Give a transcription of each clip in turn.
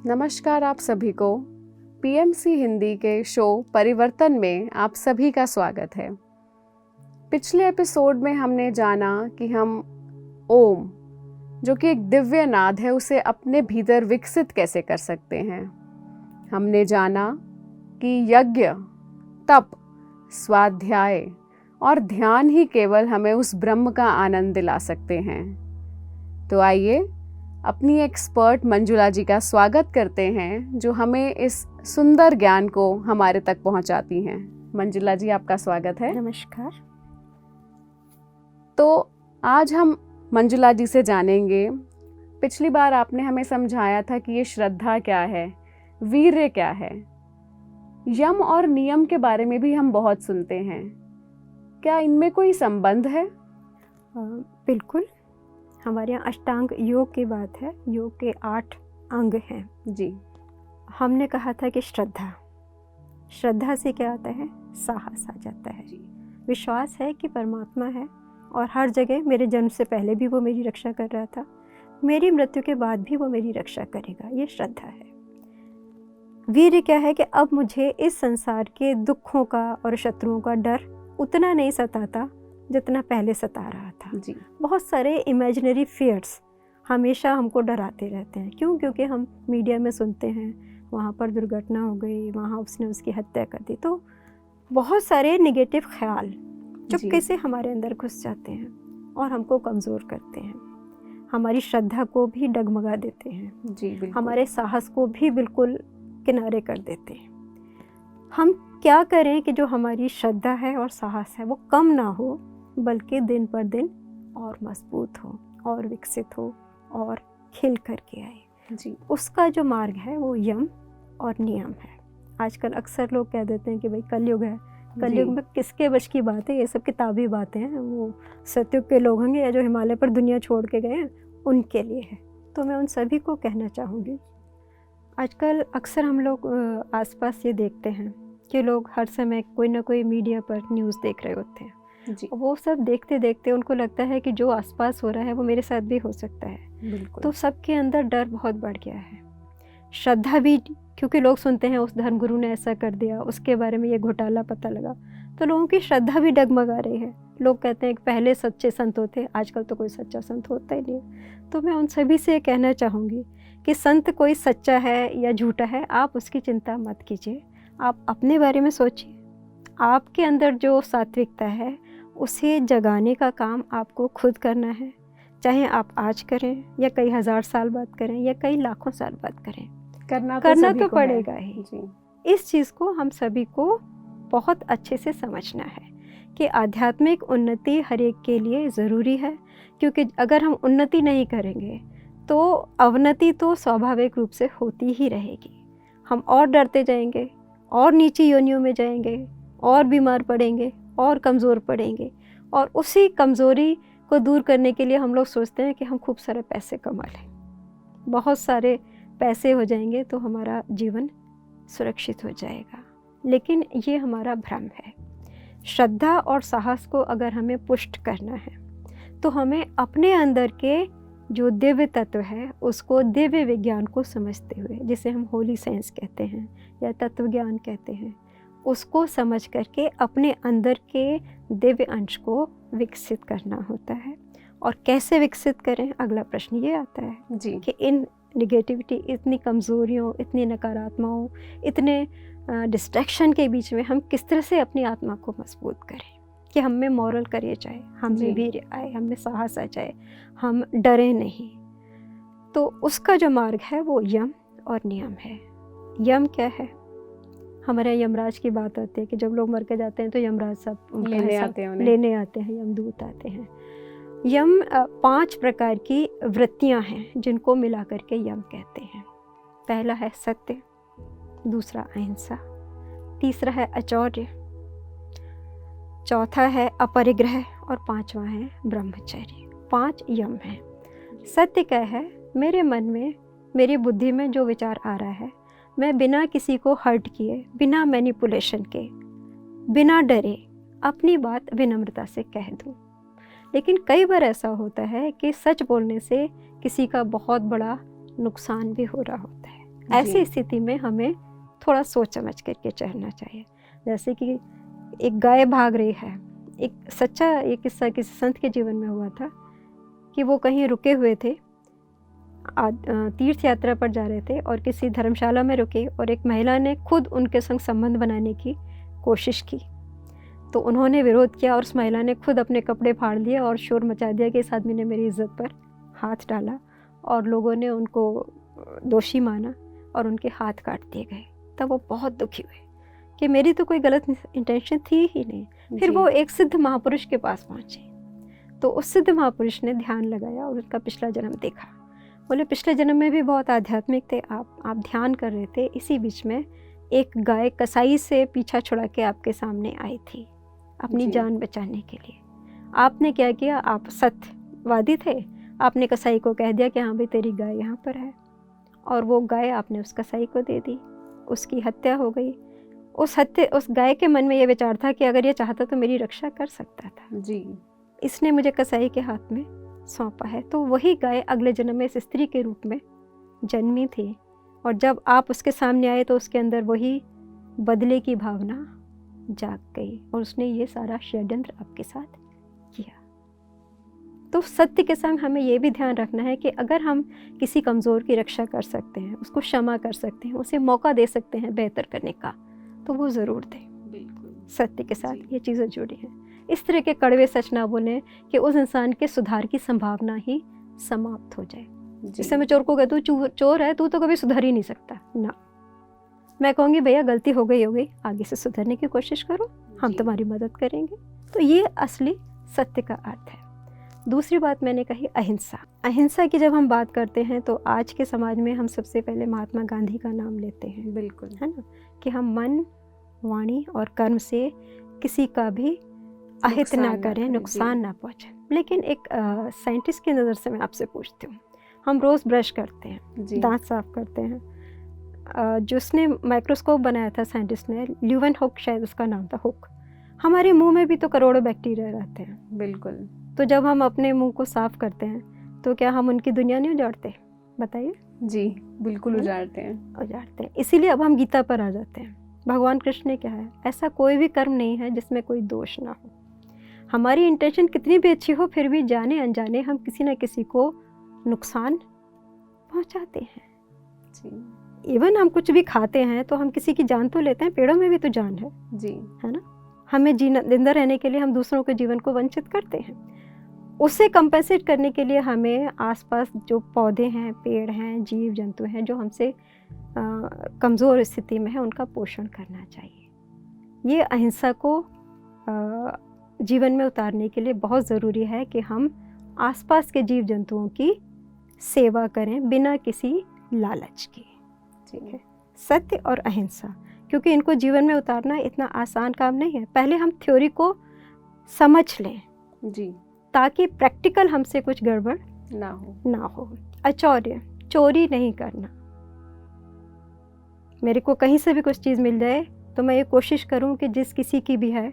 नमस्कार आप सभी को पीएमसी हिंदी के शो परिवर्तन में आप सभी का स्वागत है। पिछले एपिसोड में हमने जाना कि हम ओम, जो कि एक दिव्य नाद है, उसे अपने भीतर विकसित कैसे कर सकते हैं। हमने जाना कि यज्ञ, तप, स्वाध्याय और ध्यान ही केवल हमें उस ब्रह्म का आनंद दिला सकते हैं। तो आइए अपनी एक्सपर्ट मंजुला जी का स्वागत करते हैं, जो हमें इस सुंदर ज्ञान को हमारे तक पहुंचाती हैं। मंजुला जी, आपका स्वागत है। नमस्कार। तो आज हम मंजुला जी से जानेंगे, पिछली बार आपने हमें समझाया था कि ये श्रद्धा क्या है, वीर्य क्या है। यम और नियम के बारे में भी हम बहुत सुनते हैं, क्या इनमें कोई संबंध है? बिल्कुल, हमारे यहाँ अष्टांग योग की बात है। योग के 8 अंग हैं जी। हमने कहा था कि श्रद्धा से क्या आता है? साहस आ जाता है। विश्वास है कि परमात्मा है और हर जगह, मेरे जन्म से पहले भी वो मेरी रक्षा कर रहा था, मेरी मृत्यु के बाद भी वो मेरी रक्षा करेगा। ये श्रद्धा है। वीर्य क्या है कि अब मुझे इस संसार के दुखों का और शत्रुओं का डर उतना नहीं सताता जितना पहले सता रहा था। जी। बहुत सारे इमेजिनरी फियर्स हमेशा हमको डराते रहते हैं। क्यों? क्योंकि हम मीडिया में सुनते हैं वहाँ पर दुर्घटना हो गई, वहाँ उसने उसकी हत्या कर दी। तो बहुत सारे नेगेटिव ख्याल चुपके से हमारे अंदर घुस जाते हैं और हमको कमज़ोर करते हैं, हमारी श्रद्धा को भी डगमगा देते हैं। जी, बिल्कुल। हमारे साहस को भी बिल्कुल किनारे कर देते हैं। हम क्या करें कि जो हमारी श्रद्धा है और साहस है वो कम ना हो, बल्कि दिन पर दिन और मजबूत हो और विकसित हो और खिल करके आए। जी। उसका जो मार्ग है वो यम और नियम है। आजकल अक्सर लोग कह देते हैं कि भाई कलयुग है, कलयुग में किसके बश की बात है, ये सब किताबी बातें हैं, वो सतयुग के लोग होंगे या जो हिमालय पर दुनिया छोड़ के गए हैं उनके लिए है। तो मैं उन सभी को कहना चाहूँगी, आजकल अक्सर हम लोग आसपास ये देखते हैं कि लोग हर समय कोई ना कोई मीडिया पर न्यूज़ देख रहे होते हैं। जी। वो सब देखते देखते उनको लगता है कि जो आसपास हो रहा है वो मेरे साथ भी हो सकता है। बिल्कुल। तो सबके अंदर डर बहुत बढ़ गया है। श्रद्धा भी, क्योंकि लोग सुनते हैं उस धर्मगुरु ने ऐसा कर दिया, उसके बारे में ये घोटाला पता लगा, तो लोगों की श्रद्धा भी डगमगा रही है। लोग कहते हैं कि पहले सच्चे संत होते, आजकल तो कोई सच्चा संत होता ही नहीं। तो मैं उन सभी से कहना चाहूँगी कि संत कोई सच्चा है या झूठा है, आप उसकी चिंता मत कीजिए। आप अपने बारे में सोचिए। आपके अंदर जो सात्विकता है उसे जगाने का काम आपको खुद करना है। चाहे आप आज करें या कई हज़ार साल बाद करें या कई लाखों साल बाद करें, करना तो पड़ेगा ही। जी। इस चीज़ को हम सभी को बहुत अच्छे से समझना है कि आध्यात्मिक उन्नति हर एक के लिए ज़रूरी है। क्योंकि अगर हम उन्नति नहीं करेंगे तो अवनति तो स्वाभाविक रूप से होती ही रहेगी। हम और डरते जाएंगे और नीची योनियों में जाएंगे और बीमार पड़ेंगे और कमज़ोर पड़ेंगे। और उसी कमज़ोरी को दूर करने के लिए हम लोग सोचते हैं कि हम खूब सारे पैसे कमा लें, बहुत सारे पैसे हो जाएंगे तो हमारा जीवन सुरक्षित हो जाएगा। लेकिन ये हमारा भ्रम है। श्रद्धा और साहस को अगर हमें पुष्ट करना है तो हमें अपने अंदर के जो दिव्य तत्व है उसको, दिव्य विज्ञान को समझते हुए, जिसे हम होली साइंस कहते हैं या तत्व ज्ञान कहते हैं, उसको समझ करके अपने अंदर के दिव्य अंश को विकसित करना होता है। और कैसे विकसित करें, अगला प्रश्न ये आता है जी। कि इन निगेटिविटी, इतनी कमज़ोरियों, इतनी नकारात्मकों, इतने डिस्ट्रैक्शन के बीच में हम किस तरह से अपनी आत्मा को मजबूत करें कि हम में मॉरल करेज आए, हम में वीर्य आए, हम में साहस आ जाए, हम डरें नहीं। तो उसका जो मार्ग है वो यम और नियम है। यम क्या है? हमारे यहाँ यमराज की बात आती है कि जब लोग मर के जाते हैं तो यमराज सब लेने आते हैं, यमदूत आते हैं। यम 5 प्रकार की वृत्तियाँ हैं जिनको मिला करके यम कहते हैं। पहला है सत्य, दूसरा अहिंसा, तीसरा है अचौर्य, चौथा है अपरिग्रह और 5वां है ब्रह्मचर्य। 5 यम हैं। सत्य क्या है? मेरे मन में, मेरी बुद्धि में जो विचार आ रहा है, मैं बिना किसी को हर्ट किए, बिना मैनिपुलेशन के, बिना डरे अपनी बात विनम्रता से कह दूं। लेकिन कई बार ऐसा होता है कि सच बोलने से किसी का बहुत बड़ा नुकसान भी हो रहा होता है। ऐसी स्थिति में हमें थोड़ा सोच समझ करके चलना चाहिए। जैसे कि एक गाय भाग रही है, एक सच्चा एक किस्सा किसी संत के जीवन में हुआ था कि वो कहीं रुके हुए थे, तीर्थ यात्रा पर जा रहे थे और किसी धर्मशाला में रुके और एक महिला ने खुद उनके संग संबंध बनाने की कोशिश की। तो उन्होंने विरोध किया और उस महिला ने खुद अपने कपड़े फाड़ लिए और शोर मचा दिया कि इस आदमी ने मेरी इज्जत पर हाथ डाला, और लोगों ने उनको दोषी माना और उनके हाथ काट दिए गए। तब वो बहुत दुखी हुए कि मेरी तो कोई गलत इंटेंशन थी ही नहीं। फिर वो एक सिद्ध महापुरुष के पास पहुँचे, तो उस सिद्ध महापुरुष ने ध्यान लगाया और उसका पिछला जन्म देखा। बोले पिछले जन्म में भी बहुत आध्यात्मिक थे आप ध्यान कर रहे थे, इसी बीच में एक गाय कसाई से पीछा छुड़ा के आपके सामने आई थी अपनी जान बचाने के लिए। आपने क्या किया, आप सत्यवादी थे, आपने कसाई को कह दिया कि हाँ भाई तेरी गाय यहाँ पर है, और वो गाय आपने उस कसाई को दे दी, उसकी हत्या हो गई। उस गाय के मन में ये विचार था कि अगर ये चाहता तो मेरी रक्षा कर सकता था जी, इसने मुझे कसाई के हाथ में सौंपा है। तो वही गाय अगले जन्म में इस स्त्री के रूप में जन्मी थी, और जब आप उसके सामने आए तो उसके अंदर वही बदले की भावना जाग गई और उसने ये सारा षड्यंत्र आपके साथ किया। तो सत्य के संग हमें ये भी ध्यान रखना है कि अगर हम किसी कमज़ोर की रक्षा कर सकते हैं, उसको क्षमा कर सकते हैं, उसे मौका दे सकते हैं बेहतर करने का, तो वो ज़रूर दें। बिल्कुल सत्य के साथ ये चीज़ें जुड़ी हैं। इस तरह के कड़वे सच ना बोलें कि उस इंसान के सुधार की संभावना ही समाप्त हो जाए। जैसे मैं चोर को कहती हूँ चोर है, तू तो कभी सुधर ही नहीं सकता ना, मैं कहूँगी भैया गलती हो गई, आगे से सुधरने की कोशिश करो, हम तुम्हारी मदद करेंगे। तो ये असली सत्य का अर्थ है। दूसरी बात मैंने कही अहिंसा। अहिंसा की जब हम बात करते हैं तो आज के समाज में हम सबसे पहले महात्मा गांधी का नाम लेते हैं। बिल्कुल, है ना, कि हम मन, वाणी और कर्म से किसी का भी अहित ना करें, नुकसान ना पहुँचे। लेकिन एक साइंटिस्ट की नज़र से मैं आपसे पूछती हूँ, हम रोज़ ब्रश करते हैं, दांत साफ करते हैं, जिसने माइक्रोस्कोप बनाया था साइंटिस्ट ने, ल्यूवन हुक शायद उसका नाम था, हुक, हमारे मुंह में भी तो करोड़ों बैक्टीरिया रहते हैं। बिल्कुल, तो जब हम अपने मुंह को साफ करते हैं तो क्या हम उनकी दुनिया नहीं उजाड़ते? बताइए। जी बिल्कुल उजाड़ते हैं। इसीलिए अब हम गीता पर आ जाते हैं। भगवान कृष्ण ने क्या है, ऐसा कोई भी कर्म नहीं है जिसमें कोई दोष ना हो। हमारी इंटेंशन कितनी भी अच्छी हो, फिर भी जाने अनजाने हम किसी न किसी को नुकसान पहुंचाते हैं। जी, इवन हम कुछ भी खाते हैं तो हम किसी की जान तो लेते हैं, पेड़ों में भी तो जान है जी, है ना। हमें जिंदा रहने के लिए हम दूसरों के जीवन को वंचित करते हैं। उसे कंपेंसेट करने के लिए हमें आसपास जो पौधे हैं, पेड़ हैं, जीव जंतु हैं जो हमसे कमज़ोर स्थिति में है, उनका पोषण करना चाहिए। ये अहिंसा को जीवन में उतारने के लिए बहुत ज़रूरी है कि हम आसपास के जीव जंतुओं की सेवा करें बिना किसी लालच के। ठीक है, सत्य और अहिंसा, क्योंकि इनको जीवन में उतारना इतना आसान काम नहीं है। पहले हम थ्योरी को समझ लें जी, ताकि प्रैक्टिकल हमसे कुछ गड़बड़ ना हो। अचौर्य, चोरी नहीं करना। मेरे को कहीं से भी कुछ चीज़ मिल जाए तो मैं ये कोशिश करूं कि जिस किसी की भी है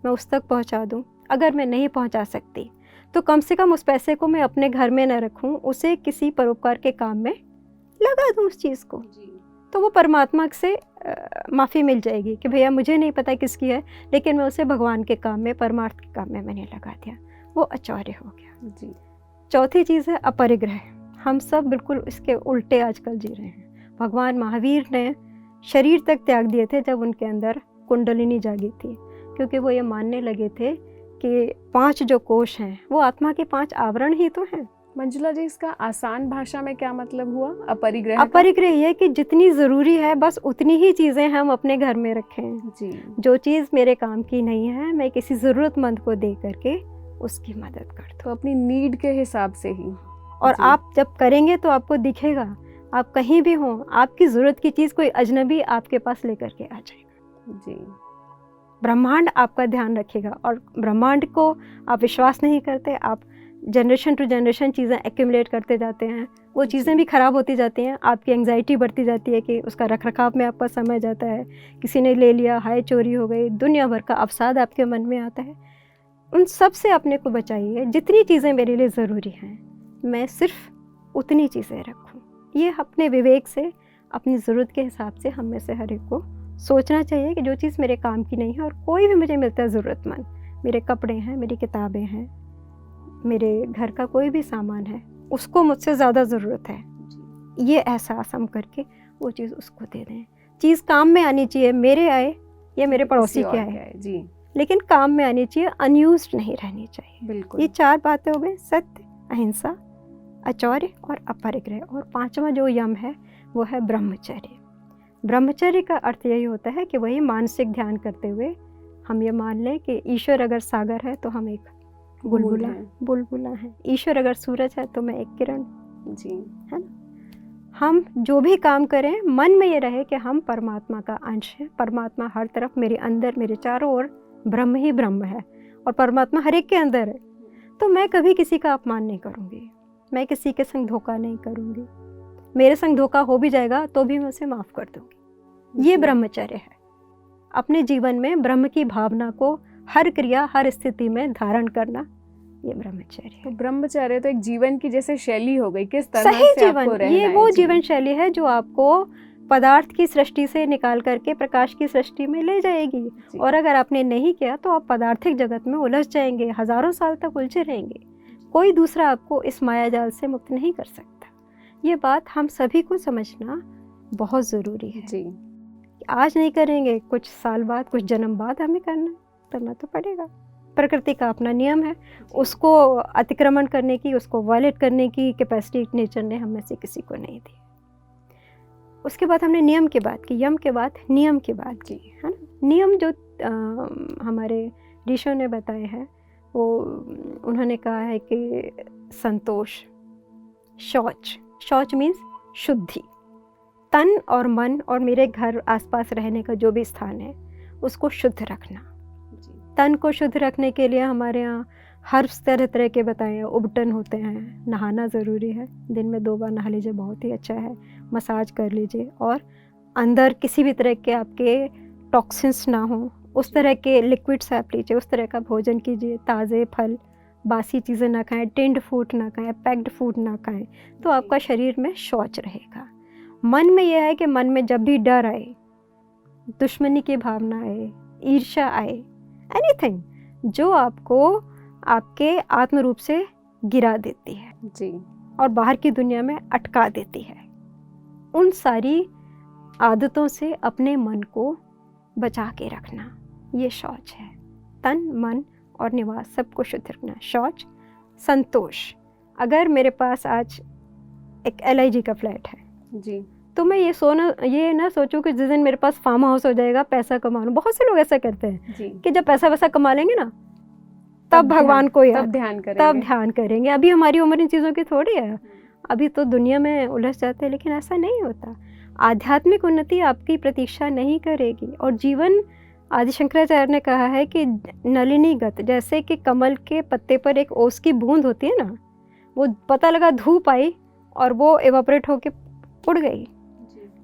मैं उस तक पहुंचा दूं। अगर मैं नहीं पहुंचा सकती तो कम से कम उस पैसे को मैं अपने घर में न रखूं, उसे किसी परोपकार के काम में लगा दूं उस चीज़ को। तो वो परमात्मा से माफ़ी मिल जाएगी कि भैया मुझे नहीं पता किसकी है, लेकिन मैं उसे भगवान के काम में, परमार्थ के काम में मैंने लगा दिया। वो अचौर्य हो गया। जी, चौथी चीज़ है अपरिग्रह। हम सब बिल्कुल इसके उल्टे आजकल जी रहे हैं। भगवान महावीर ने शरीर तक त्याग दिए थे जब उनके अंदर कुंडलिनी जागी थी, क्योंकि वो ये मानने लगे थे कि 5 जो कोश हैं वो आत्मा के 5 आवरण ही तो हैं। मंजुला जी, इसका आसान भाषा में क्या मतलब हुआ अपरिग्रह? अपरिग्रह ये कि जितनी ज़रूरी है बस उतनी ही चीज़ें हम अपने घर में रखें। जी, जो चीज़ मेरे काम की नहीं है मैं किसी ज़रूरतमंद को दे करके उसकी मदद कर दूँ। तो अपनी नीड के हिसाब से ही। और आप जब करेंगे तो आपको दिखेगा, आप कहीं भी हों, आपकी ज़रूरत की चीज़ कोई अजनबी आपके पास लेकर के आ जाएगा। जी, ब्रह्मांड आपका ध्यान रखेगा। और ब्रह्मांड को आप विश्वास नहीं करते, आप जनरेशन टू जनरेशन चीज़ें एक्यूमुलेट करते जाते हैं, वो चीज़ें भी ख़राब होती जाती हैं। आपकी एंग्जाइटी बढ़ती जाती है कि उसका रखरखाव में आपका समय जाता है, किसी ने ले लिया, हाय चोरी हो गई, दुनिया भर का अवसाद आपके मन में आता है। उन सब से अपने को बचाइए। जितनी चीज़ें मेरे लिए ज़रूरी हैं मैं सिर्फ उतनी चीज़ें रखूं। ये अपने विवेक से अपनी ज़रूरत के हिसाब से हम में से हर एक को सोचना चाहिए कि जो चीज़ मेरे काम की नहीं है और कोई भी मुझे मिलता है ज़रूरतमंद, मेरे कपड़े हैं, मेरी किताबें हैं, मेरे घर का कोई भी सामान है, उसको मुझसे ज़्यादा ज़रूरत है, ये एहसास हम करके वो चीज़ उसको दे दें। चीज़ काम में आनी चाहिए, मेरे आए या मेरे पड़ोसी के आए जी, लेकिन काम में आनी चाहिए, अनयूज्ड नहीं रहनी चाहिए। बिल्कुल। ये 4 बातें हो गई, सत्य, अहिंसा, आचौर्य और अपरिग्रह। और 5वां जो यम है वो है ब्रह्मचर्य। ब्रह्मचर्य का अर्थ यही होता है कि वही मानसिक ध्यान करते हुए हम ये मान लें कि ईश्वर अगर सागर है तो हम एक बुलबुला हैं, ईश्वर अगर सूरज है तो मैं एक किरण, जी, है ना। हम जो भी काम करें मन में ये रहे कि हम परमात्मा का अंश हैं, परमात्मा हर तरफ मेरे अंदर, मेरे चारों ओर ब्रह्म ही ब्रह्म है और परमात्मा हर एक के अंदर है। तो मैं कभी किसी का अपमान नहीं करूँगी, मैं किसी के संग धोखा नहीं करूँगी, मेरे संग धोखा हो भी जाएगा तो भी मैं उसे माफ़ कर दूँगी। ये ब्रह्मचर्य है। अपने जीवन में ब्रह्म की भावना को हर क्रिया, हर स्थिति में धारण करना, ये ब्रह्मचर्य है। तो ब्रह्मचर्य तो एक जीवन की जैसे शैली हो गई, किस तरह सही से आपको जीवन, रहना ये है। वो जी, जीवन शैली है जो आपको पदार्थ की सृष्टि से निकाल करके प्रकाश की सृष्टि में ले जाएगी। जी। और अगर आपने नहीं किया तो आप पदार्थिक जगत में उलझ जाएंगे, हजारों साल तक उलझे रहेंगे। कोई दूसरा आपको इस माया जाल से मुक्त नहीं कर सकता। ये बात हम सभी को समझना बहुत ज़रूरी है। जी, आज नहीं करेंगे, कुछ साल बाद, कुछ जन्म बाद हमें करना तो पड़ेगा। प्रकृति का अपना नियम है, उसको अतिक्रमण करने की, उसको वायलेट करने की कैपेसिटी नेचर ने हम में से किसी को नहीं दी। उसके बाद हमने नियम की बात की, यम के बाद नियम की बात की, है ना। नियम जो हमारे ऋषियों ने बताए हैं वो उन्होंने कहा है कि संतोष, शौच मीन्स शुद्धि, तन और मन और मेरे घर आसपास रहने का जो भी स्थान है उसको शुद्ध रखना। तन को शुद्ध रखने के लिए हमारे यहाँ हर तरह के बताए हैं। उबटन होते हैं, नहाना ज़रूरी है, दिन में 2 बार नहा लीजिए, बहुत ही अच्छा है। मसाज कर लीजिए और अंदर किसी भी तरह के आपके टॉक्सिन्स ना हो, उस तरह के लिक्विड्स आप लीजिए, उस तरह का भोजन कीजिए। ताज़े फल, बासी चीज़ें ना खाएं, टिन्ड फूड ना खाएं, पैक्ड फूड ना खाएं, तो आपका शरीर में शौच रहेगा। मन में यह है कि मन में जब भी डर आए, दुश्मनी की भावना आए, ईर्ष्या आए, एनीथिंग जो आपको आपके आत्म रूप से गिरा देती है जी, और बाहर की दुनिया में अटका देती है, उन सारी आदतों से अपने मन को बचा के रखना, ये शौच है। तन, मन और निवास सबको शुद्ध रखना। शौच, संतोष। अगर मेरे पास आज एक LIG का फ्लैट है जी, तो मैं ये ना सोचूं कि जिस दिन मेरे पास फार्म हाउस हो जाएगा, पैसा कमा लूं। बहुत से लोग ऐसा करते हैं जी, कि जब पैसा वैसा कमा लेंगे ना तब भगवान को याद, तब ध्यान करेंगे। अभी हमारी उम्र इन चीज़ों की थोड़ी है, अभी तो दुनिया में उलझ जाते हैं। लेकिन ऐसा नहीं होता। आध्यात्मिक उन्नति आपकी प्रतीक्षा नहीं करेगी। और जीवन, आदि शंकराचार्य ने कहा है कि नलिनीगत, जैसे कि कमल के पत्ते पर एक ओस की बूंद होती है ना, वो पता लगा धूप आई और वो एवापोरेट होके उड़ गई।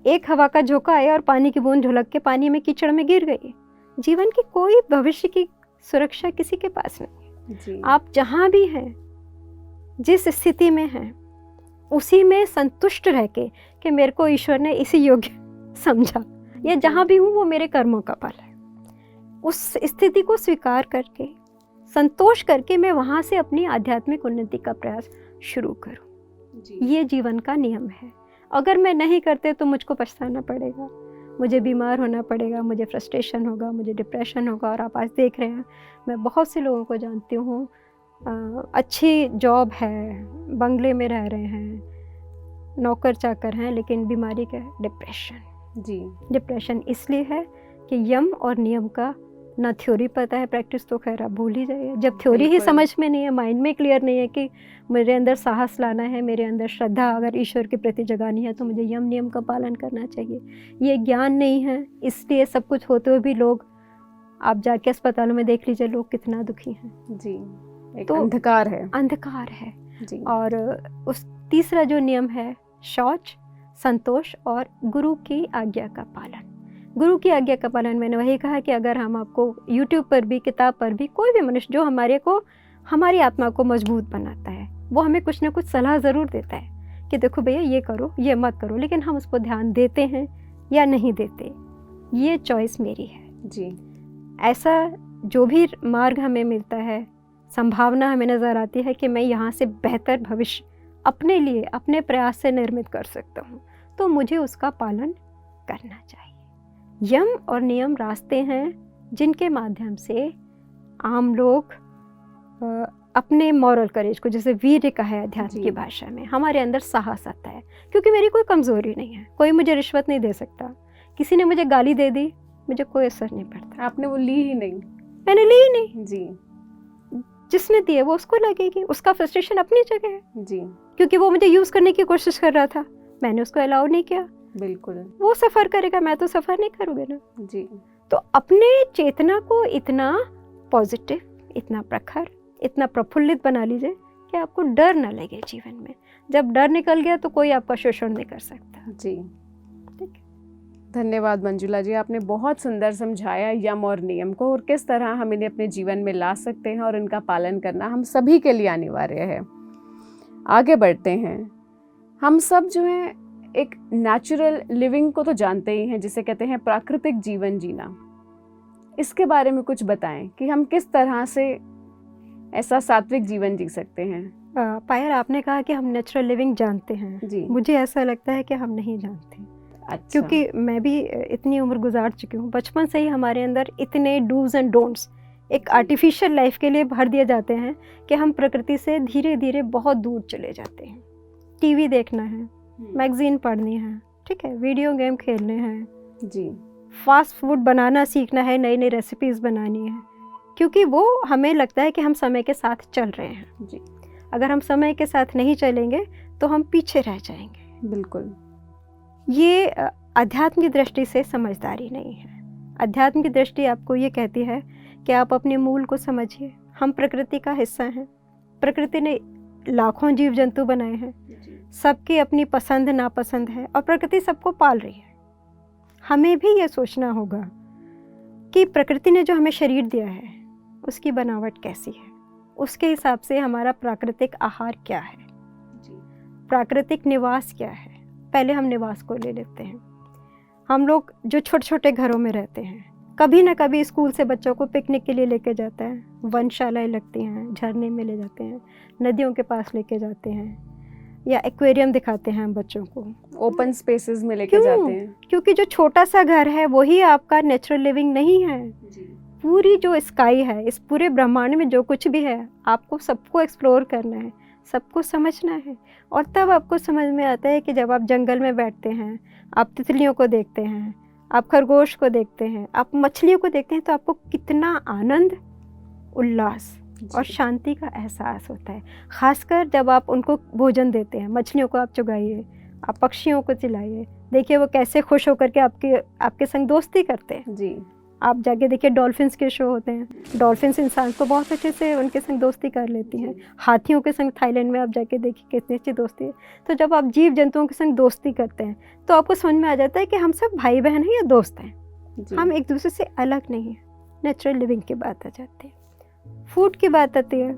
एक हवा का झोंका आया और पानी की बूंद झुलक के पानी में, कीचड़ में गिर गई। जीवन की कोई भविष्य की सुरक्षा किसी के पास नहीं जी, आप जहाँ भी हैं, जिस स्थिति में हैं, उसी में संतुष्ट रह के कि मेरे को ईश्वर ने इसी योग्य समझा, या जहाँ भी हूँ वो मेरे कर्मों का फल है, उस स्थिति को स्वीकार करके, संतोष करके मैं वहाँ से अपनी आध्यात्मिक उन्नति का प्रयास शुरू करूँ। ये जीवन का नियम है। अगर मैं नहीं करते तो मुझको पछताना पड़ेगा, मुझे बीमार होना पड़ेगा, मुझे फ्रस्ट्रेशन होगा, मुझे डिप्रेशन होगा। और आप आज देख रहे हैं, मैं बहुत से लोगों को जानती हूँ, अच्छी जॉब है, बंगले में रह रहे हैं, नौकर चाकर हैं, लेकिन बीमारी क्या है? डिप्रेशन। जी, डिप्रेशन इसलिए है कि यम और नियम का ना थ्योरी पता है, प्रैक्टिस तो खैर आप भूल ही जाइए। जब थ्योरी ही समझ में नहीं है, माइंड में क्लियर नहीं है कि मेरे अंदर साहस लाना है, मेरे अंदर श्रद्धा अगर ईश्वर के प्रति जगानी है, तो मुझे यम नियम का पालन करना चाहिए। ये ज्ञान नहीं है, इसलिए सब कुछ होते हुए भी लोग, आप जाके अस्पतालों में देख लीजिए, लोग कितना दुखी हैं। जी, एक तो अंधकार है जी। और उस तीसरा जो नियम है, शौच, संतोष और गुरु की आज्ञा का पालन। गुरु की आज्ञा का पालन, मैंने वही कहा कि अगर हम आपको YouTube पर भी, किताब पर भी, कोई भी मनुष्य जो हमारी आत्मा को मजबूत बनाता है, वो हमें कुछ ना कुछ सलाह ज़रूर देता है कि देखो भैया ये करो, ये मत करो, लेकिन हम उसको ध्यान देते हैं या नहीं देते, ये चॉइस मेरी है जी। ऐसा जो भी मार्ग हमें मिलता है, संभावना हमें नज़र आती है कि मैं यहाँ से बेहतर भविष्य अपने लिए अपने प्रयास से निर्मित कर सकता हूँ, तो मुझे उसका पालन करना चाहिए। यम और नियम रास्ते हैं जिनके माध्यम से आम लोग अपने मॉरल करेज को, जैसे वीर्य का है अध्यात्म की भाषा में, हमारे अंदर साहस आता है, क्योंकि मेरी कोई कमज़ोरी नहीं है, कोई मुझे रिश्वत नहीं दे सकता, किसी ने मुझे गाली दे दी मुझे कोई असर नहीं पड़ता। आपने वो ली ही नहीं। मैंने ली ही नहीं जी। जिसने दिए वो उसको लगेगी, उसका फ्रस्ट्रेशन अपनी जगह है जी। क्योंकि वो मुझे यूज़ करने की कोशिश कर रहा था, मैंने उसको अलाउ नहीं किया। बिल्कुल। वो सफ़र करेगा, मैं तो सफ़र नहीं करूँगी ना। जी। तो अपने चेतना को इतना पॉजिटिव, इतना प्रखर, इतना प्रफुल्लित बना लीजिए कि आपको डर ना लगे जीवन में। जब डर निकल गया तो कोई आपका शोषण नहीं कर सकता। जी, ठीक। धन्यवाद मंजुला जी, आपने बहुत सुंदर समझाया यम और नियम को और किस तरह हम इन्हें अपने जीवन में ला सकते हैं और इनका पालन करना हम सभी के लिए अनिवार्य है। आगे बढ़ते हैं। हम सब जो है एक नेचुरल लिविंग को तो जानते ही हैं, जिसे कहते हैं प्राकृतिक जीवन जीना। इसके बारे में कुछ बताएं कि हम किस तरह से ऐसा सात्विक जीवन जी सकते हैं। पायल, आपने कहा कि हम नेचुरल लिविंग जानते हैं जी। मुझे ऐसा लगता है कि हम नहीं जानते। अच्छा। क्योंकि मैं भी इतनी उम्र गुजार चुकी हूँ, बचपन से ही हमारे अंदर इतने डूज एंड डोंट्स एक आर्टिफिशियल लाइफ के लिए भर दिए जाते हैं कि हम प्रकृति से धीरे धीरे बहुत दूर चले जाते हैं। टीवी देखना है, मैगजीन पढ़नी है, ठीक है, वीडियो गेम खेलने हैं जी, फास्ट फूड बनाना सीखना है, नई नई रेसिपीज़ बनानी है, क्योंकि वो हमें लगता है कि हम समय के साथ चल रहे हैं। जी। अगर हम समय के साथ नहीं चलेंगे तो हम पीछे रह जाएंगे। बिल्कुल। ये अध्यात्म की दृष्टि से समझदारी नहीं है। अध्यात्म की दृष्टि आपको ये कहती है कि आप अपने मूल को समझिए। हम प्रकृति का हिस्सा हैं। प्रकृति ने लाखों जीव जंतु बनाए हैं, सबकी अपनी पसंद नापसंद है और प्रकृति सबको पाल रही है। हमें भी ये सोचना होगा कि प्रकृति ने जो हमें शरीर दिया है उसकी बनावट कैसी है, उसके हिसाब से हमारा प्राकृतिक आहार क्या है, प्राकृतिक निवास क्या है। पहले हम निवास को ले लेते हैं। हम लोग जो छोटे छोटे घरों में रहते हैं, कभी ना कभी स्कूल से बच्चों को पिकनिक के लिए लेके जाता है, वनशालाएं लगती हैं, झरने में ले जाते हैं, नदियों के पास लेके जाते हैं, या एक्वेरियम दिखाते हैं हम बच्चों को, ओपन स्पेसेस में लेके जाते हैं। क्योंकि जो छोटा सा घर है वही आपका नेचुरल लिविंग नहीं है। पूरी जो स्काई है, इस पूरे ब्रह्मांड में जो कुछ भी है, आपको सबको एक्सप्लोर करना है, सबको समझना है। और तब आपको समझ में आता है कि जब आप जंगल में बैठते हैं, आप तितलियों को देखते हैं, आप खरगोश को देखते हैं, आप मछलियों को देखते हैं, तो आपको कितना आनंद, उल्लास और शांति का एहसास होता है। खासकर जब आप उनको भोजन देते हैं। मछलियों को आप चुगाइए, आप पक्षियों को चिल्लाइए, देखिए वो कैसे खुश होकर के आपके संग दोस्ती करते हैं। जी, आप जाके देखिए, डॉल्फिन्स के शो होते हैं, डॉल्फिन्स इंसान को बहुत अच्छे से उनके संग दोस्ती कर लेती हैं। हाथियों के संग थाईलैंड में आप जाके देखिए कितनी अच्छी दोस्ती है। तो जब आप जीव जंतुओं के संग दोस्ती करते हैं तो आपको समझ में आ जाता है कि हम सब भाई बहन हैं या दोस्त हैं, हम एक दूसरे से अलग नहीं हैं। नेचुरल लिविंग की बात आ जाती है। फूड की बात आती है।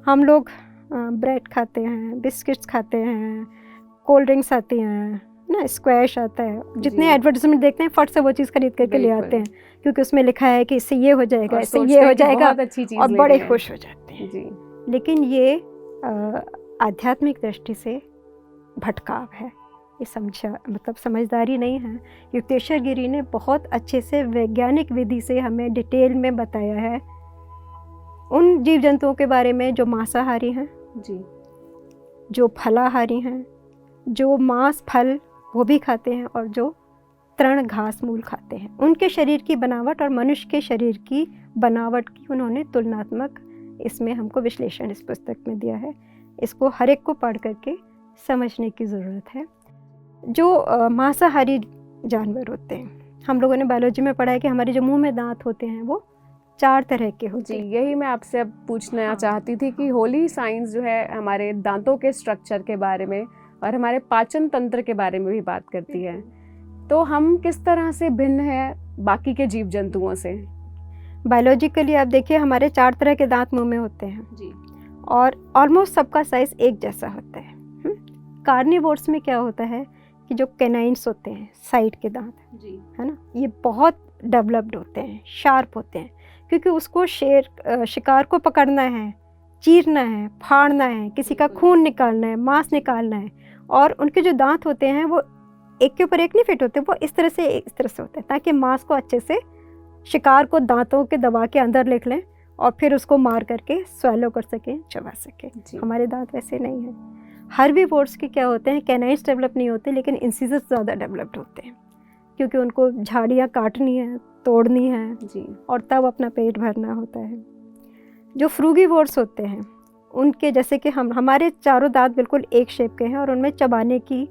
हम लोग ब्रेड खाते हैं, बिस्किट्स खाते हैं, कोल्ड ड्रिंक्स आती हैं ना, स्क्वैश आता है, जितने एडवर्टाइजमेंट देखते हैं फट से वो चीज़ खरीद करके ले आते हैं, क्योंकि उसमें लिखा है कि इससे ये हो जाएगा, इससे ये हो जाएगा, और बड़े खुश हो जाते हैं। जी। लेकिन ये आध्यात्मिक दृष्टि से भटकाव है, ये समझदारी नहीं है। युक्तेश्वर गिरी ने बहुत अच्छे से वैज्ञानिक विधि से हमें डिटेल में बताया है उन जीव जंतुओं के बारे में जो मांसाहारी हैं, जी, जो फलाहारी हैं, जो मांस फल वो भी खाते हैं, और जो तृण घास मूल खाते हैं। उनके शरीर की बनावट और मनुष्य के शरीर की बनावट की उन्होंने तुलनात्मक इसमें हमको विश्लेषण इस पुस्तक में दिया है। इसको हर एक को पढ़ करके समझने की ज़रूरत है। जो मांसाहारी जानवर होते हैं, हम लोगों ने बायोलॉजी में पढ़ा है कि हमारे जो मुंह में दांत होते हैं वो 4 तरह के होते हैं। जी, यही मैं आपसे अब पूछना चाहती थी कि होली साइंस जो है हमारे दांतों के स्ट्रक्चर के बारे में और हमारे पाचन तंत्र के बारे में भी बात करती है। तो हम किस तरह से भिन्न है बाकी के जीव जंतुओं से? बायोलॉजिकली आप देखिए, हमारे 4 तरह के दांत मुंह में होते हैं जी, और ऑलमोस्ट सबका साइज एक जैसा होता है। कार्निवोर्स में क्या होता है कि जो कैनाइन्स होते हैं, साइड के दांत, जी, है ना, ये बहुत डेवलप्ड होते हैं, शार्प होते हैं, क्योंकि उसको शिकार को पकड़ना है, चीरना है, फाड़ना है, किसी का खून निकालना है, मांस निकालना है। और उनके जो दांत होते हैं वो एक के ऊपर एक नहीं फिट होते, वो इस तरह से होते हैं ताकि मांस को अच्छे से शिकार को दांतों के दबा के अंदर लेख लें और फिर उसको मार करके स्वेलो कर सकें, चबा सकें। हमारे दांत वैसे नहीं हैं। हर्बीवोर्स के क्या होते हैं, कैनाइन्स डेवलप नहीं होते लेकिन इंसिजर्स ज़्यादा डेवलप्ड होते हैं, क्योंकि उनको झाड़ियाँ काटनी है, तोड़नी है जी, और तब अपना पेट भरना होता है। जो फ्रूगीवोर्स होते हैं उनके जैसे कि हमारे चारों दांत बिल्कुल एक शेप के हैं और उनमें चबाने की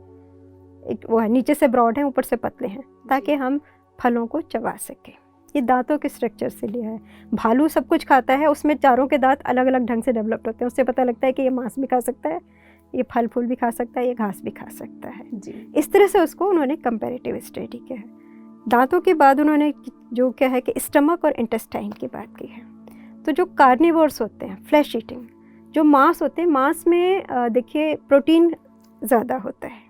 एक वो है, नीचे से ब्रॉड है, ऊपर से पतले हैं, ताकि हम फलों को चबा सकें। ये दांतों के स्ट्रक्चर से लिया है। भालू सब कुछ खाता है, उसमें चारों के दांत अलग अलग ढंग से डेवलप्ड होते हैं। उससे पता लगता है कि ये मांस भी खा सकता है, ये फल फूल भी खा सकता है, ये घास भी खा सकता है जी। इस तरह से उसको उन्होंने कंपैरेटिव स्टडी किया है। दांतों के बाद उन्होंने जो क्या है कि स्टमक और इंटेस्टाइन की बात की है। तो जो कार्निवोर्स होते हैं, फ्लैश ईटिंग, जो मांस होते हैं, मांस में देखिए प्रोटीन ज़्यादा होता है,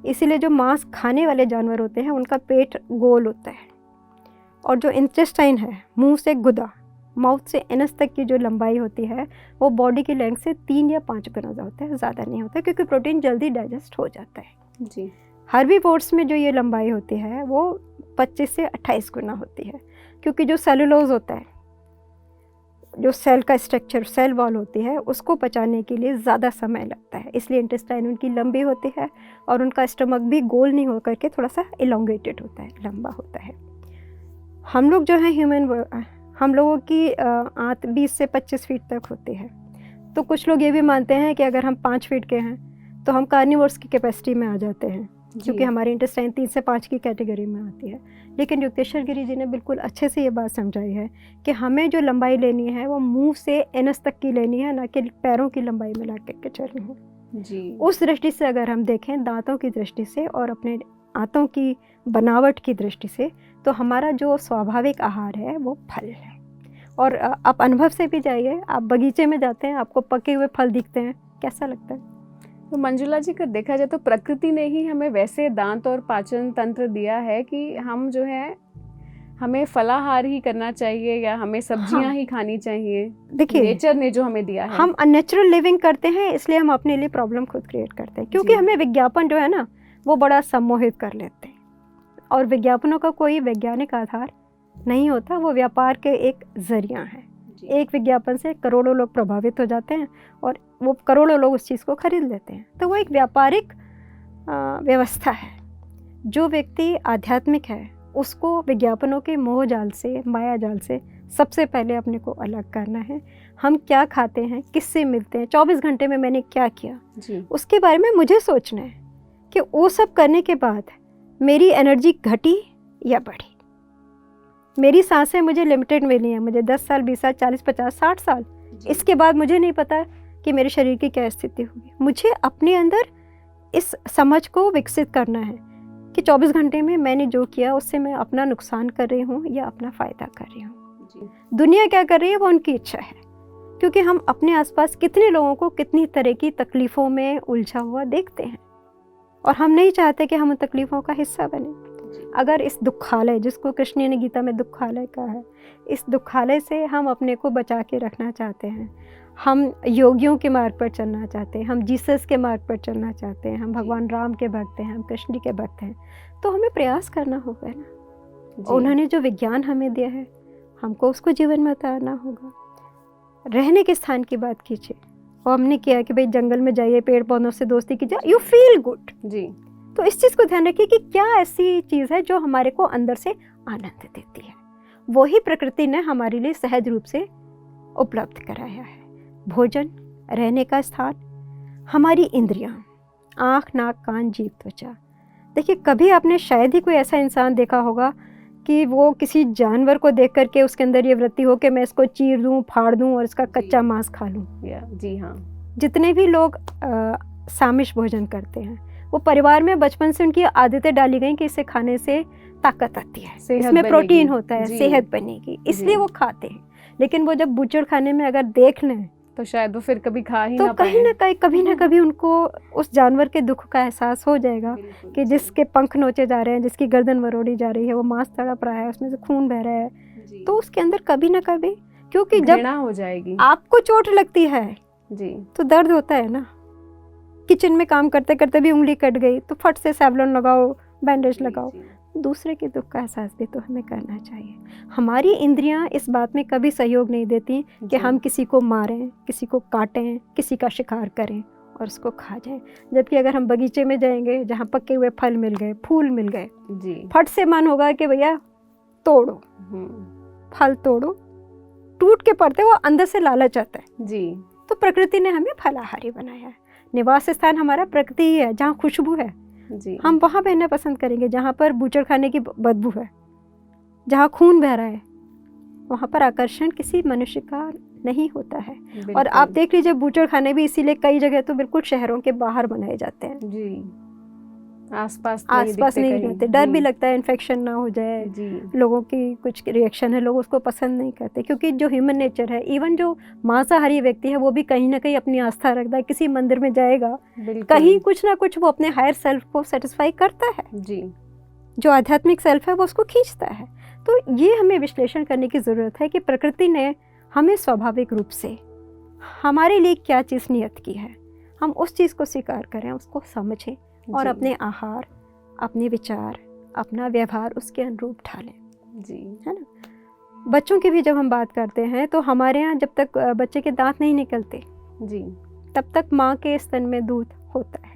इसीलिए जो मांस खाने वाले जानवर होते हैं उनका पेट गोल होता है। और जो इंटेस्टाइन है, मुंह से गुदा, माउथ से एनस तक की जो लंबाई होती है वो बॉडी की लेंथ से 3 या 5 गुना होता है, ज़्यादा नहीं होता, क्योंकि प्रोटीन जल्दी डाइजेस्ट हो जाता है जी। हर्बीवोर्स में जो ये लंबाई होती है वो 25 से 28 गुना होती है, क्योंकि जो सेलुलोज होता है, जो सेल का स्ट्रक्चर, सेल वॉल होती है, उसको पचाने के लिए ज़्यादा समय लगता है, इसलिए इंटेस्टाइन उनकी लंबी होती है और उनका स्टमक भी गोल नहीं होकर के थोड़ा सा इलोंगेटेड होता है, लंबा होता है। हम लोग जो हैं हम लोगों की आंत 20 से 25 फीट तक होती है। तो कुछ लोग ये भी मानते हैं कि अगर हम 5 फीट के हैं तो हम कार्निवोर्स की कैपेसिटी में आ जाते हैं, क्योंकि हमारी इंटेस्टाइन 3 से 5 की कैटेगरी में आती है। लेकिन युक्तेश्वर गिरी जी ने बिल्कुल अच्छे से ये बात समझाई है कि हमें जो लंबाई लेनी है वो मुंह से एनस तक की लेनी है, ना कि पैरों की लंबाई में ला के चलनी है जी। उस दृष्टि से अगर हम देखें, दांतों की दृष्टि से और अपने आंतों की बनावट की दृष्टि से, तो हमारा जो स्वाभाविक आहार है वो फल है। और आप अनुभव से भी जाइए, आप बगीचे में जाते हैं, आपको पके हुए फल दिखते हैं, कैसा लगता है? तो मंजुला जी, का देखा जाए तो प्रकृति ने ही हमें वैसे दांत और पाचन तंत्र दिया है कि हम जो है हमें फलाहार ही करना चाहिए या हमें सब्जियां ही खानी चाहिए। देखिए, नेचर ने जो हमें दिया है, हम अननेचुरल लिविंग करते हैं, इसलिए हम अपने लिए प्रॉब्लम खुद क्रिएट करते हैं, क्योंकि हमें विज्ञापन जो है ना वो बड़ा सम्मोहित कर लेते हैं, और विज्ञापनों का कोई वैज्ञानिक आधार नहीं होता, वो व्यापार के एक जरिया है। एक विज्ञापन से करोड़ों लोग प्रभावित हो जाते हैं और वो करोड़ों लोग उस चीज़ को खरीद लेते हैं। तो वो एक व्यापारिक व्यवस्था है। जो व्यक्ति आध्यात्मिक है उसको विज्ञापनों के मोह जाल से, माया जाल से सबसे पहले अपने को अलग करना है। हम क्या खाते हैं, किससे मिलते हैं, 24 घंटे में मैंने क्या किया जी। उसके बारे में मुझे सोचना है कि वो सब करने के बाद मेरी एनर्जी घटी या बढ़ी। मेरी सांसें मुझे लिमिटेड मिली हैं, मुझे 10 साल, 20 साल, 40, 50, 60 साल, इसके बाद मुझे नहीं पता कि मेरे शरीर की क्या स्थिति होगी। मुझे अपने अंदर इस समझ को विकसित करना है कि 24 घंटे में मैंने जो किया उससे मैं अपना नुकसान कर रही हूँ या अपना फ़ायदा कर रही हूँ। दुनिया क्या कर रही है वो उनकी इच्छा है, क्योंकि हम अपने आसपास कितने लोगों को कितनी तरह की तकलीफ़ों में उलझा हुआ देखते हैं और हम नहीं चाहते कि हम उन तकलीफ़ों का हिस्सा बने। अगर इस दुखालय, जिसको कृष्ण ने गीता में दुखालय कहा है, इस दुखालय से हम अपने को बचा के रखना चाहते हैं, हम योगियों के मार्ग पर चलना चाहते हैं, हम जीसस के मार्ग पर चलना चाहते हैं, हम भगवान राम के भक्त हैं, हम कृष्ण जी के भक्त हैं, तो हमें प्रयास करना होगा ना। उन्होंने जो विज्ञान हमें दिया है हमको उसको जीवन में उतारना होगा। रहने के स्थान की बात कीजिए, और हमने किया कि भाई जंगल में जाइए, पेड़ पौधों से दोस्ती कीजिए, यू फील गुड जी। तो इस चीज़ को ध्यान रखिए कि क्या ऐसी चीज़ है जो हमारे को अंदर से आनंद देती है। वही प्रकृति ने हमारे लिए सहज रूप से उपलब्ध कराया है। भोजन, रहने का स्थान, हमारी इंद्रियां, आँख, नाक, कान, जीभ, त्वचा। देखिए, कभी आपने शायद ही कोई ऐसा इंसान देखा होगा कि वो किसी जानवर को देख करके उसके अंदर ये वृत्ति हो कि मैं इसको चीर दूं, फाड़ दूं और इसका कच्चा मांस खा लूं। जी हाँ। जितने भी लोग सामिश भोजन करते हैं वो परिवार में बचपन से उनकी आदतें डाली गई कि इसे खाने से ताकत आती है, इसमें प्रोटीन होता है, सेहत बनेगी, इसलिए वो खाते हैं। लेकिन वो जब बूचड़ खाने में अगर देख लें तो शायद वो फिर कभी खा ही तो ना कहीं ना पाए। कहीं कभी ना कभी उनको उस जानवर के दुख का एहसास हो जाएगा बिल्कुल, कि जिसके पंख नोचे जा रहे हैं, जिसकी गर्दन मरोड़ी जा रही है, वो मांस तड़प रहा है, उसमें से खून बह रहा है, जी, तो उसके अंदर कभी ना कभी, क्योंकि जब घृणा हो जाएगी। आपको चोट लगती है जी, तो दर्द होता है ना। किचन में काम करते करते भी उंगली कट गई तो फट से सेवलॉन लगाओ, बैंडेज जी, लगाओ। जी, दूसरे के दुख का एहसास भी तो हमें करना चाहिए। हमारी इंद्रियां इस बात में कभी सहयोग नहीं देती कि जी, हम किसी को मारें, किसी को काटें, किसी का शिकार करें और उसको खा जाएं। जबकि अगर हम बगीचे में जाएंगे जहाँ पके हुए फल मिल गए, फूल मिल गए, जी, फट से मन होगा कि भैया तोड़ो, फल तोड़ो, टूट के पड़ते वो अंदर से लालच आता है। जी, तो प्रकृति ने हमें फलाहारी बनाया है। निवास स्थान हमारा प्रकृति ही है, जहाँ खुशबू है जी, हम वहाँ रहना पसंद करेंगे। जहाँ पर बूचड़ खाने की बदबू है, जहाँ खून बह रहा है, वहाँ पर आकर्षण किसी मनुष्य का नहीं होता है। और आप बिल्कुल, देख लीजिए बूचड़ खाने भी इसीलिए कई जगह तो बिल्कुल शहरों के बाहर बनाए जाते हैं, जी, आसपास आसपास दिखते नहीं कहीं। रहते। डर भी जी, लगता है इन्फेक्शन ना हो जाए, जी, लोगों की कुछ रिएक्शन है, लोग उसको पसंद नहीं करते। क्योंकि जो ह्यूमन नेचर है, इवन जो मांसाहारी व्यक्ति है वो भी कहीं ना कहीं अपनी आस्था रखता है। किसी मंदिर में जाएगा, बिल्कुल, कहीं कुछ ना कुछ वो अपने हायर सेल्फ को सेटिस्फाई करता है, जी, जो आध्यात्मिक सेल्फ है वो उसको खींचता है। तो ये हमें विश्लेषण करने की ज़रूरत है कि प्रकृति ने हमें स्वाभाविक रूप से हमारे लिए क्या चीज़ नियत की है, हम उस चीज़ को स्वीकार करें, उसको समझें और जी, अपने आहार, अपने विचार, अपना व्यवहार उसके अनुरूप ढालें, जी, है ना। बच्चों की भी जब हम बात करते हैं तो हमारे यहाँ जब तक बच्चे के दांत नहीं निकलते जी, तब तक माँ के स्तन में दूध होता है।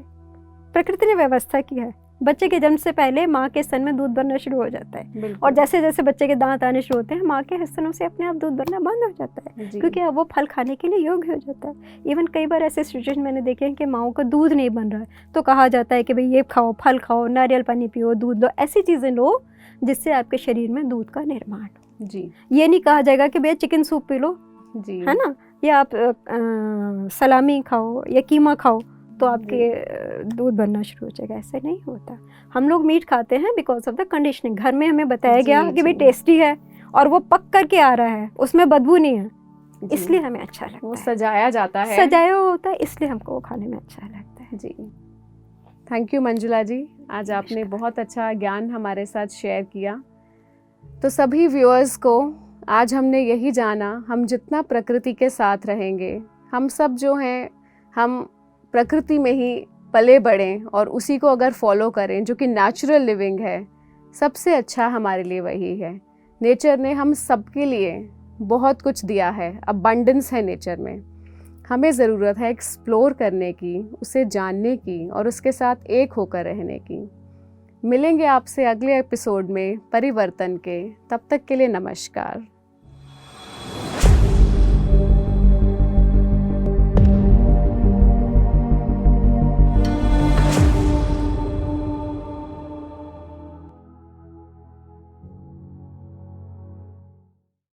प्रकृति ने व्यवस्था की है, बच्चे के जन्म से पहले माँ के स्तन में दूध बनना शुरू हो जाता है। बिल्कुल, और जैसे जैसे बच्चे के दांत आने शुरू होते हैं, माँ के स्तनों से अपने आप दूध बनना बंद हो जाता है, जी, क्योंकि अब वो फल खाने के लिए योग्य हो जाता है। इवन कई बार ऐसे सिचुएशन मैंने देखे हैं कि माँओं का दूध नहीं बन रहा है तो कहा जाता है कि भाई ये खाओ, फल खाओ, नारियल पानी पियो, दूध लो, ऐसी चीज़ें लो जिससे आपके शरीर में दूध का निर्माण हो। जी, ये नहीं कहा जाएगा कि भैया चिकन सूप पी लो, जी, है ना, या आप सलामी खाओ या कीमा खाओ तो आपके दूध बनना शुरू हो जाएगा। ऐसे नहीं होता। हम लोग मीट खाते हैं बिकॉज ऑफ द कंडीशनिंग। घर में हमें बताया जी, गया कि भाई जी। टेस्टी है और वो पक करके आ रहा है, उसमें बदबू नहीं है, जी, इसलिए हमें अच्छा लगता वो है। सजाया जाता है। सजाया हुआ होता है इसलिए हमको वो खाने में अच्छा लगता है। जी, थैंक यू मंजुला जी, आज आपने नमस्कार। बहुत अच्छा ज्ञान हमारे साथ शेयर किया। तो सभी व्यूअर्स को आज हमने यही जाना, हम जितना प्रकृति के साथ रहेंगे, हम सब जो हैं हम प्रकृति में ही पले बढ़ें और उसी को अगर फॉलो करें जो कि नेचुरल लिविंग है, सबसे अच्छा हमारे लिए वही है। नेचर ने हम सबके लिए बहुत कुछ दिया है, अबंडेंस है नेचर में। हमें ज़रूरत है एक्सप्लोर करने की, उसे जानने की और उसके साथ एक होकर रहने की। मिलेंगे आपसे अगले एपिसोड में परिवर्तन के। तब तक के लिए नमस्कार।